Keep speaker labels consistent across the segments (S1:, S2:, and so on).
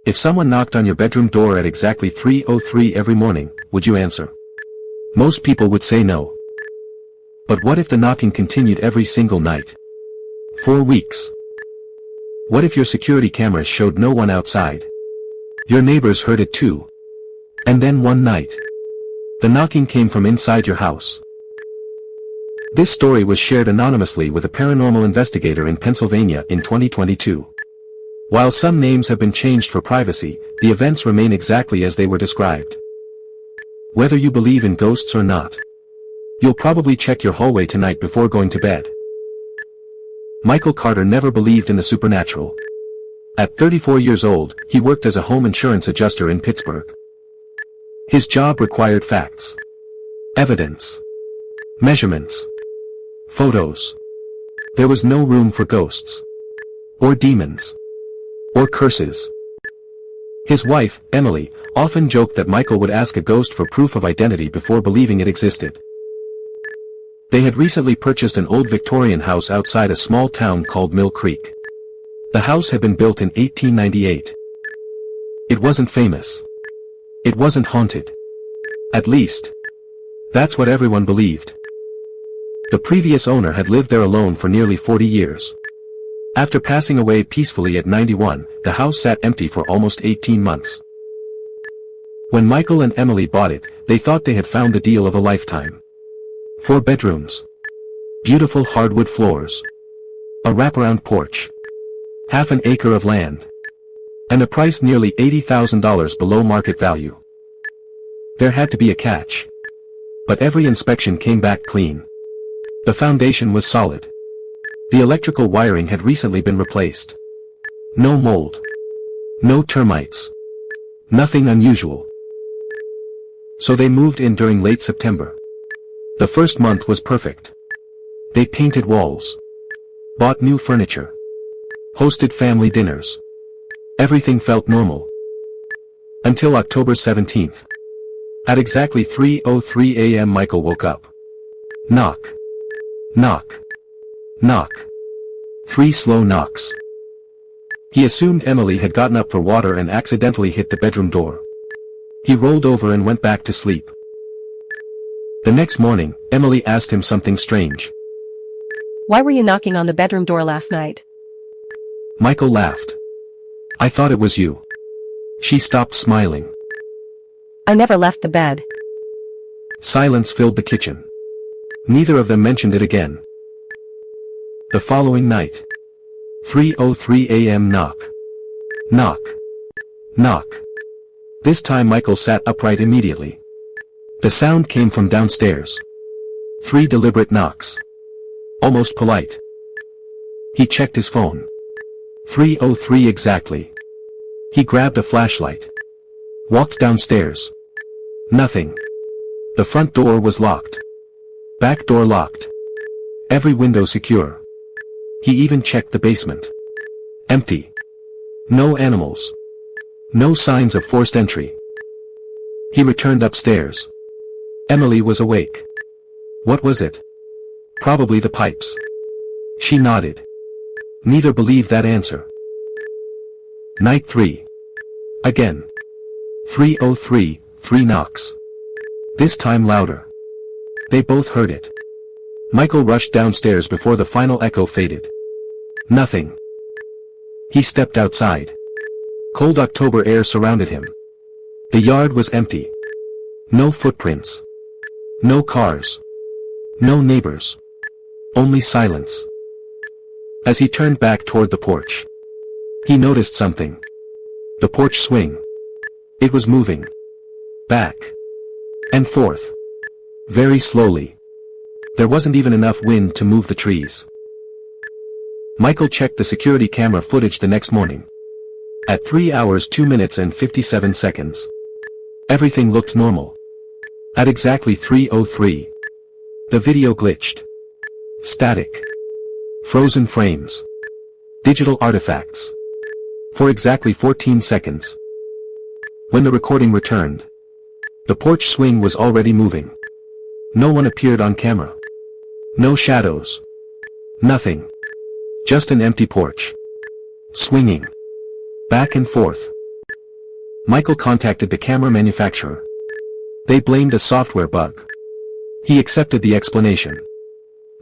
S1: If someone knocked on your bedroom door at exactly 3:03 every morning, would you answer? Most people would say no. But what if the knocking continued every single night? 4 weeks. What if your security cameras showed no one outside? Your neighbors heard it too. And then one night, the knocking came from inside your house. This story was shared anonymously with a paranormal investigator in Pennsylvania in 2022. While some names have been changed for privacy, the events remain exactly as they were described. Whether you believe in ghosts or not, you'll probably check your hallway tonight before going to bed. Michael Carter never believed in the supernatural. At 34 years old, he worked as a home insurance adjuster in Pittsburgh. His job required facts, evidence, measurements, photos. There was no room for ghosts, or demons, or curses. His wife, Emily, often joked that Michael would ask a ghost for proof of identity before believing it existed. They had recently purchased an old Victorian house outside a small town called Mill Creek. The house had been built in 1898. It wasn't famous. It wasn't haunted. At least, that's what everyone believed. The previous owner had lived there alone for nearly 40 years. After passing away peacefully at 91, the house sat empty for almost 18 months. When Michael and Emily bought it, they thought they had found the deal of a lifetime. 4 bedrooms, beautiful hardwood floors, a wraparound porch, half an acre of land, and a price nearly $80,000 below market value. There had to be a catch. But every inspection came back clean. The foundation was solid. The electrical wiring had recently been replaced. No mold. No termites. Nothing unusual. So they moved in during late September. The first month was perfect. They painted walls, bought new furniture, hosted family dinners. Everything felt normal. Until October 17th. At exactly 3:03 a.m. Michael woke up. Knock. Knock. Knock. 3 slow knocks. He assumed Emily had gotten up for water and accidentally hit the bedroom door. He rolled over and went back to sleep. The next morning, Emily asked him something strange.
S2: Why were you knocking on the bedroom door last night?
S1: Michael laughed. I thought it was you. She stopped smiling.
S2: I never left the bed.
S1: Silence filled the kitchen. Neither of them mentioned it again. The following night. 3:03 a.m. knock. Knock. Knock. This time Michael sat upright immediately. The sound came from downstairs. 3 deliberate knocks. Almost polite. He checked his phone. 3:03 exactly. He grabbed a flashlight. Walked downstairs. Nothing. The front door was locked. Back door locked. Every window secure. He even checked the basement. Empty. No animals. No signs of forced entry. He returned upstairs. Emily was awake. What was it? Probably the pipes. She nodded. Neither believed that answer. Night 3. Again. 3:03, 3 knocks. This time louder. They both heard it. Michael rushed downstairs before the final echo faded. Nothing. He stepped outside. Cold October air surrounded him. The yard was empty. No footprints. No cars. No neighbors. Only silence. As he turned back toward the porch, he noticed something. The porch swing. It was moving. Back. And forth. Very slowly. There wasn't even enough wind to move the trees. Michael checked the security camera footage the next morning. At 3 hours 2 minutes and 57 seconds. Everything looked normal. At exactly 3:03. The video glitched. Static. Frozen frames. Digital artifacts. For exactly 14 seconds. When the recording returned, the porch swing was already moving. No one appeared on camera. No shadows. Nothing. Just an empty porch. Swinging. Back and forth. Michael contacted the camera manufacturer. They blamed a software bug. He accepted the explanation.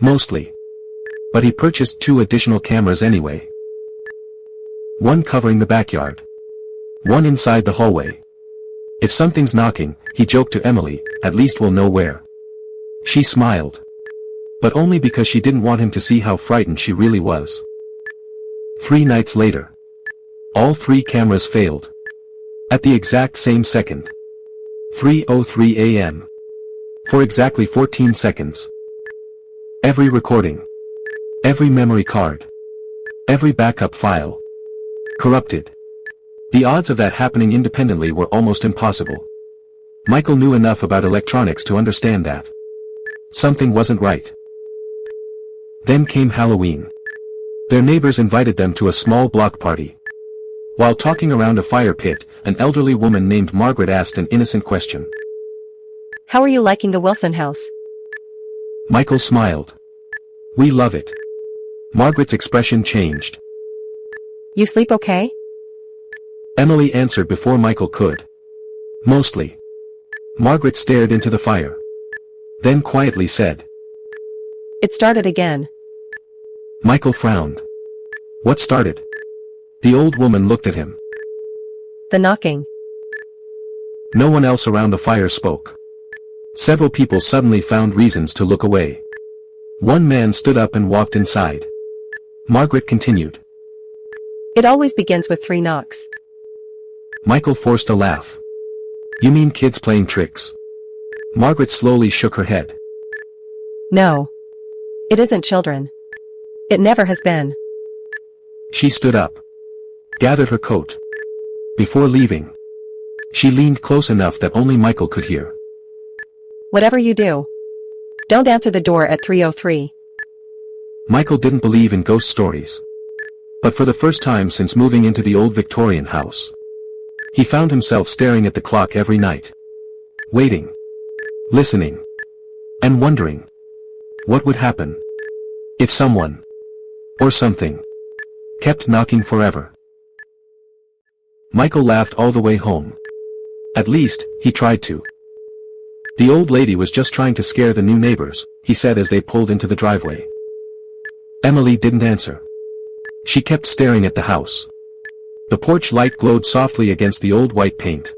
S1: Mostly. But he purchased 2 additional cameras anyway. One covering the backyard. One inside the hallway. If something's knocking, he joked to Emily, at least we'll know where. She smiled. But only because she didn't want him to see how frightened she really was. 3 nights later. All 3 cameras failed. At the exact same second. 3:03 a.m. For exactly 14 seconds. Every recording. Every memory card. Every backup file. Corrupted. The odds of that happening independently were almost impossible. Michael knew enough about electronics to understand that. Something wasn't right. Then came Halloween. Their neighbors invited them to a small block party. While talking around a fire pit, an elderly woman named Margaret asked an innocent question.
S2: How are you liking the Wilson house?
S1: Michael smiled. We love it. Margaret's expression changed.
S2: You sleep okay?
S1: Emily answered before Michael could. Mostly. Margaret stared into the fire. Then quietly said.
S2: It started again.
S1: Michael frowned. What started? The old woman looked at him.
S2: The knocking.
S1: No one else around the fire spoke. Several people suddenly found reasons to look away. One man stood up and walked inside. Margaret continued.
S2: It always begins with 3 knocks.
S1: Michael forced a laugh. You mean kids playing tricks? Margaret slowly shook her head.
S2: No. It isn't children. It never has been.
S1: She stood up. Gathered her coat. Before leaving. She leaned close enough that only Michael could hear.
S2: Whatever you do, don't answer the door at 3:03.
S1: Michael didn't believe in ghost stories. But for the first time since moving into the old Victorian house, he found himself staring at the clock every night. Waiting. Listening. And wondering. What would happen if someone, or something, kept knocking forever? Michael laughed all the way home. At least, he tried to. The old lady was just trying to scare the new neighbors, he said as they pulled into the driveway. Emily didn't answer. She kept staring at the house. The porch light glowed softly against the old white paint.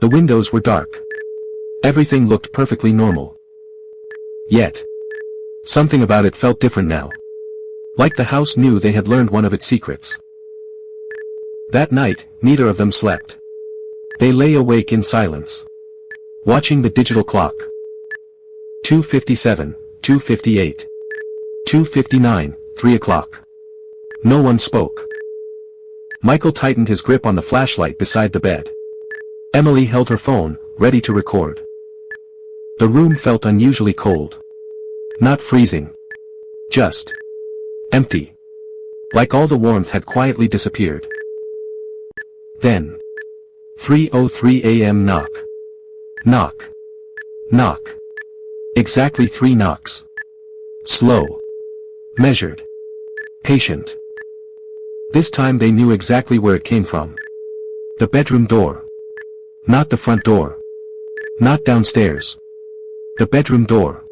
S1: The windows were dark. Everything looked perfectly normal. Yet, something about it felt different now. Like the house knew they had learned one of its secrets. That night, neither of them slept. They lay awake in silence. Watching the digital clock. 2:57, 2:58. 2:59, 3 o'clock. No one spoke. Michael tightened his grip on the flashlight beside the bed. Emily held her phone, ready to record. The room felt unusually cold. Not freezing. Just empty. Like all the warmth had quietly disappeared. Then. 3:03 a.m. knock. Knock. Knock. Exactly 3 knocks. Slow. Measured. Patient. This time they knew exactly where it came from. The bedroom door. Not the front door. Not downstairs. The bedroom door.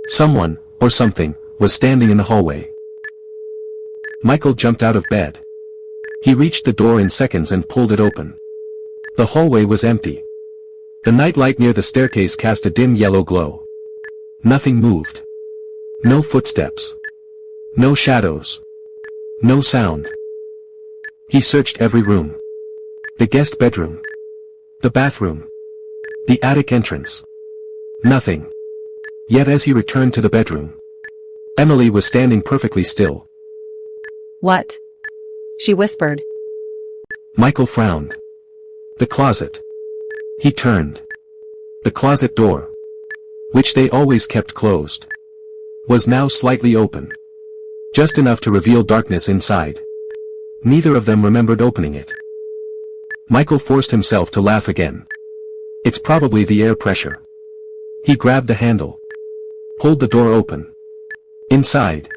S1: Someone, or something, was standing in the hallway. Michael jumped out of bed. He reached the door in seconds and pulled it open. The hallway was empty. The nightlight near the staircase cast a dim yellow glow. Nothing moved. No footsteps. No shadows. No sound. He searched every room. The guest bedroom. The bathroom. The attic entrance. Nothing. Yet as he returned to the bedroom, Emily was standing perfectly still.
S2: What? She whispered.
S1: Michael frowned. The closet. He turned. The closet door, which they always kept closed, was now slightly open. Just enough to reveal darkness inside. Neither of them remembered opening it. Michael forced himself to laugh again. It's probably the air pressure. He grabbed the handle. Pulled the door open. Inside.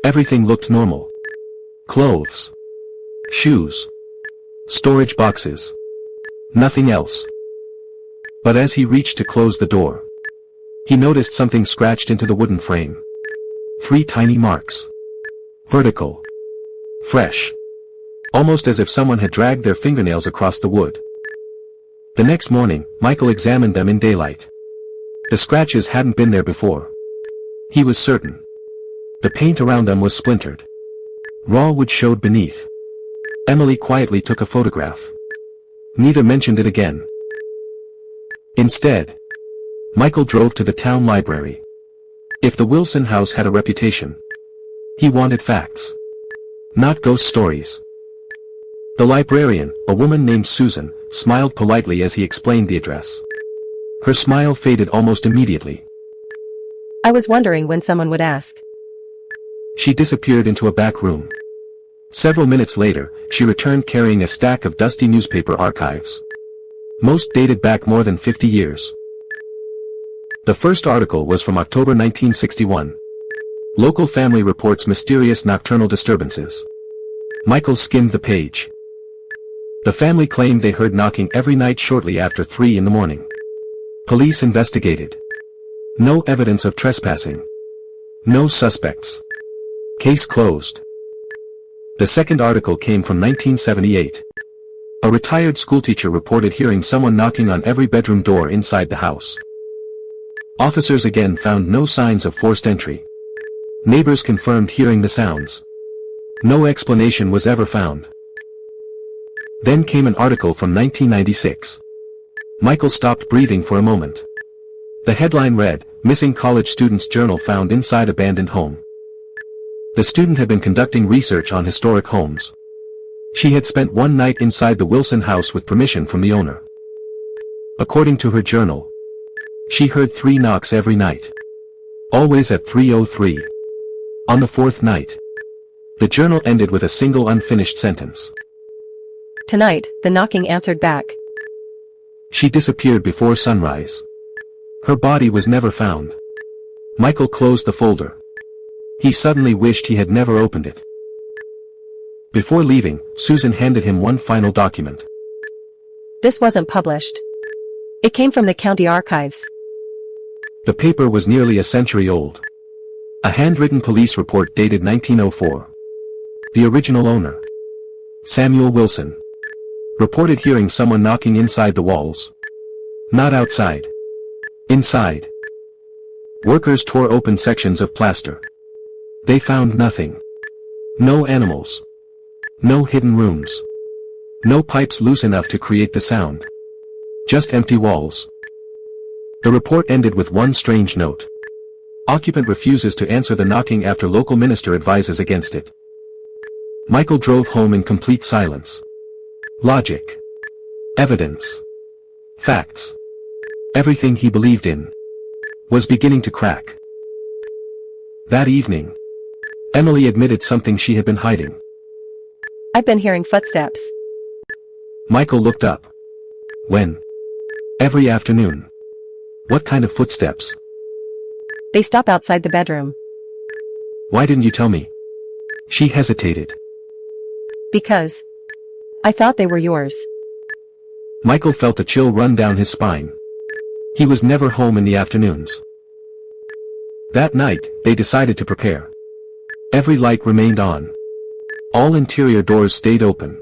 S1: Everything looked normal. Clothes. Shoes. Storage boxes. Nothing else. But as he reached to close the door, he noticed something scratched into the wooden frame. 3 tiny marks. Vertical. Fresh. Almost as if someone had dragged their fingernails across the wood. The next morning, Michael examined them in daylight. The scratches hadn't been there before. He was certain. The paint around them was splintered. Raw wood showed beneath. Emily quietly took a photograph. Neither mentioned it again. Instead, Michael drove to the town library. If the Wilson house had a reputation, he wanted facts. Not ghost stories. The librarian, a woman named Susan, smiled politely as he explained the address. Her smile faded almost immediately.
S2: I was wondering when someone would ask.
S1: She disappeared into a back room. Several minutes later, she returned carrying a stack of dusty newspaper archives. Most dated back more than 50 years. The first article was from October 1961. Local family reports mysterious nocturnal disturbances. Michael skimmed the page. The family claimed they heard knocking every night shortly after 3 in the morning. Police investigated. No evidence of trespassing. No suspects. Case closed. The second article came from 1978. A retired schoolteacher reported hearing someone knocking on every bedroom door inside the house. Officers again found no signs of forced entry. Neighbors confirmed hearing the sounds. No explanation was ever found. Then came an article from 1996. Michael stopped breathing for a moment. The headline read, "Missing College Student's Journal Found Inside Abandoned Home." The student had been conducting research on historic homes. She had spent one night inside the Wilson house with permission from the owner. According to her journal, she heard 3 knocks every night. Always at 3:03. On the 4th night, the journal ended with a single unfinished sentence.
S2: Tonight, the knocking answered back.
S1: She disappeared before sunrise. Her body was never found. Michael closed the folder. He suddenly wished he had never opened it. Before leaving, Susan handed him one final document.
S2: This wasn't published. It came from the county archives.
S1: The paper was nearly a century old. A handwritten police report dated 1904. The original owner, Samuel Wilson, reported hearing someone knocking inside the walls. Not outside. Inside. Workers tore open sections of plaster. They found nothing. No animals. No hidden rooms. No pipes loose enough to create the sound. Just empty walls. The report ended with one strange note. Occupant refuses to answer the knocking after local minister advises against it. Michael drove home in complete silence. Logic. Evidence. Facts. Everything he believed in was beginning to crack. That evening, Emily admitted something she had been hiding.
S2: I've been hearing footsteps.
S1: Michael looked up. When? Every afternoon. What kind of footsteps?
S2: They stop outside the bedroom.
S1: Why didn't you tell me? She hesitated.
S2: Because I thought they were yours.
S1: Michael felt a chill run down his spine. He was never home in the afternoons. That night, they decided to prepare. Every light remained on. All interior doors stayed open.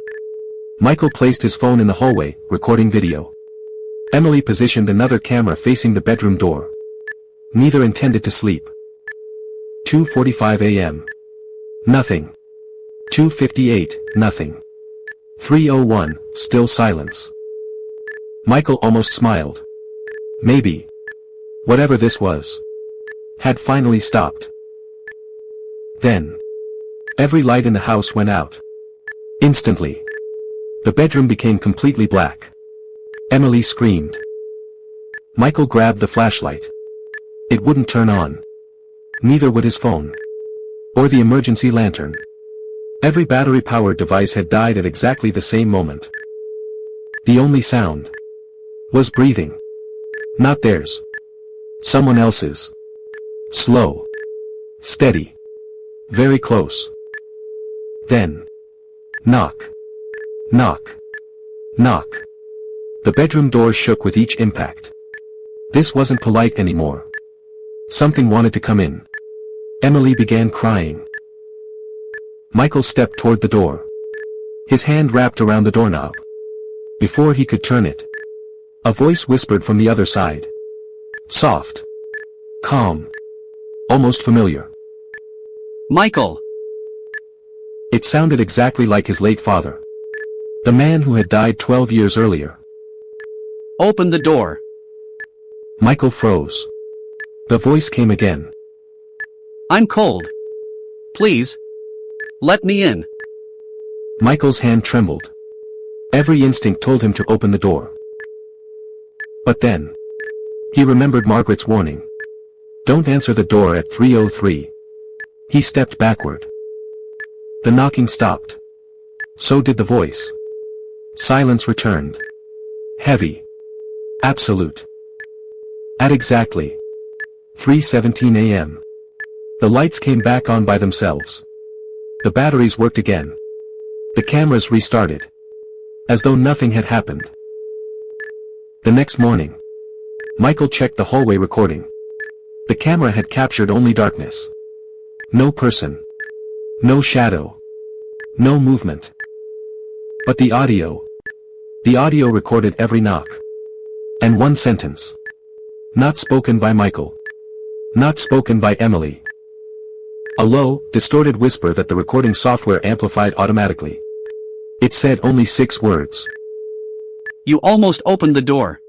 S1: Michael placed his phone in the hallway, recording video. Emily positioned another camera facing the bedroom door. Neither intended to sleep. 2:45 a.m. Nothing. 2:58, nothing. 3:01, still silence. Michael almost smiled. Maybe whatever this was had finally stopped. Then every light in the house went out. Instantly. The bedroom became completely black. Emily screamed. Michael grabbed the flashlight. It wouldn't turn on. Neither would his phone. Or the emergency lantern. Every battery-powered device had died at exactly the same moment. The only sound was breathing. Not theirs. Someone else's. Slow. Steady. Very close. Then. Knock. Knock. Knock. The bedroom door shook with each impact. This wasn't polite anymore. Something wanted to come in. Emily began crying. Michael stepped toward the door. His hand wrapped around the doorknob. Before he could turn it, a voice whispered from the other side. Soft. Calm. Almost familiar.
S3: Michael!
S1: It sounded exactly like his late father. The man who had died 12 years earlier.
S3: Open the door.
S1: Michael froze. The voice came again.
S3: I'm cold. Please. Let me in.
S1: Michael's hand trembled. Every instinct told him to open the door. But then, he remembered Margaret's warning. Don't answer the door at 3:03. He stepped backward. The knocking stopped. So did the voice. Silence returned. Heavy. Absolute. At exactly 3:17 a.m. The lights came back on by themselves. The batteries worked again. The cameras restarted. As though nothing had happened. The next morning, Michael checked the hallway recording. The camera had captured only darkness. No person. No shadow. No movement. But the audio recorded every knock. And one sentence. Not spoken by Michael. Not spoken by Emily. A low, distorted whisper that the recording software amplified automatically. It said only 6 words.
S3: You almost opened the door.